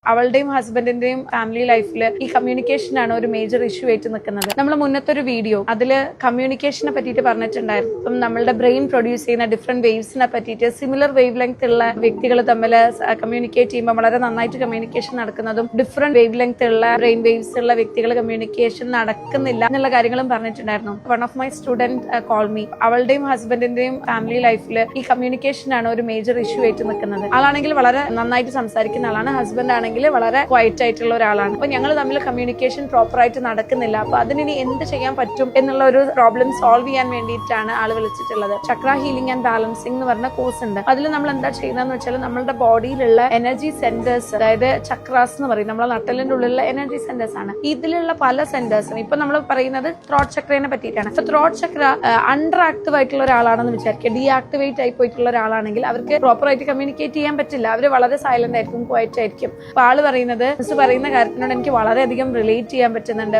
അവളുടെയും ഹസ്ബൻഡിന്റെയും ഫാമിലി ലൈഫിൽ ഈ കമ്മ്യൂണിക്കേഷൻ ആണ് ഒരു മേജർ ഇഷ്യൂ ആയിട്ട് നിൽക്കുന്നത്. നമ്മൾ മുന്നത്തെ ഒരു വീഡിയോ അതിൽ കമ്മ്യൂണിക്കേഷനെ പറ്റിയിട്ട് പറഞ്ഞിട്ടുണ്ടായിരുന്നു. ഇപ്പം നമ്മളുടെ ബ്രെയിൻ പ്രൊഡ്യൂസ് ചെയ്യുന്ന ഡിഫറെന്റ് വേവ്സിനെ പറ്റിയിട്ട് സിമിലർ വേവ് ലെങ്ത് ഉള്ള വ്യക്തികൾ തമ്മിൽ കമ്മ്യൂണിക്കേറ്റ് ചെയ്യുമ്പോൾ വളരെ നന്നായിട്ട് കമ്മ്യൂണിക്കേഷൻ നടക്കുന്നതും ഡിഫറെന്റ് വേവ് ലെങ്ത് ഉള്ള ബ്രെയിൻ വേവ്സ് ഉള്ള വ്യക്തികൾ കമ്മ്യൂണിക്കേഷൻ നടക്കുന്നില്ല എന്നുള്ള കാര്യങ്ങളും പറഞ്ഞിട്ടുണ്ടായിരുന്നു. One of my student call me. അവളുടെയും ഹസ്ബൻഡിന്റെയും ഫാമിലി ലൈഫിൽ ഈ കമ്മ്യൂണിക്കേഷൻ ആണ് ഒരു മേജർ ഇഷ്യൂ ആയിട്ട് നിൽക്കുന്നത്. ആളാണെങ്കിൽ വളരെ നന്നായിട്ട് സംസാരിക്കുന്ന ആളാണ്, ഹസ്ബൻഡ് ആണെങ്കിൽ വളരെ ക്വയറ്റ് ആയിട്ടുള്ള ഒരാളാണ്. അപ്പൊ ഞങ്ങൾ തമ്മിൽ കമ്മ്യൂണിക്കേഷൻ പ്രോപ്പർ ആയിട്ട് നടക്കുന്നില്ല. അപ്പൊ അതിനി എന്ത് ചെയ്യാൻ പറ്റും എന്നുള്ള ഒരു പ്രോബ്ലം സോൾവ് ചെയ്യാൻ വേണ്ടിയിട്ടാണ് ആള് വിളിച്ചിട്ടുള്ളത്. ചക്ര ഹീലിംഗ് ആൻഡ് ബാലൻസിംഗ് എന്ന് പറഞ്ഞ കോഴ്സ് ഉണ്ട്. അതിൽ നമ്മൾ എന്താ ചെയ്യുന്നതെന്ന് വെച്ചാൽ നമ്മളുടെ ബോഡിയിലുള്ള എനർജി സെന്റേഴ്സ്, അതായത് ചക്രാസ് എന്ന് പറയും, നമ്മളെ നട്ടലിന്റെ ഉള്ളിലുള്ള എനർജി സെന്റേഴ്സ് ആണ്. ഇതിലുള്ള പല സെന്റേഴ്സും ഇപ്പൊ നമ്മൾ പറയുന്നത് ത്രോട്ട് ചക്രനെ പറ്റിയിട്ടാണ്. അപ്പൊ ത്രോട്ട് ചക്ര അണ്ടർ ആക്റ്റീവ് ആയിട്ടുള്ള ഒരാളാണെന്ന് വിചാരിക്കുക, ഡീആക്ടിവേറ്റ് ആയി പോയിട്ടുള്ള ഒരാളാണെങ്കിൽ അവർക്ക് പ്രോപ്പർ ആയിട്ട് കമ്മ്യൂണിക്കേറ്റ് ചെയ്യാൻ പറ്റില്ല. അവർ വളരെ സൈലന്റ് ആയിരിക്കും, ക്വയറ്റ് ആയിരിക്കും. അപ്പൊ ആള് പറയുന്നത് പറയുന്ന കാര്യത്തിനോട് എനിക്ക് വളരെയധികം റിലേറ്റ് ചെയ്യാൻ പറ്റുന്നുണ്ട്.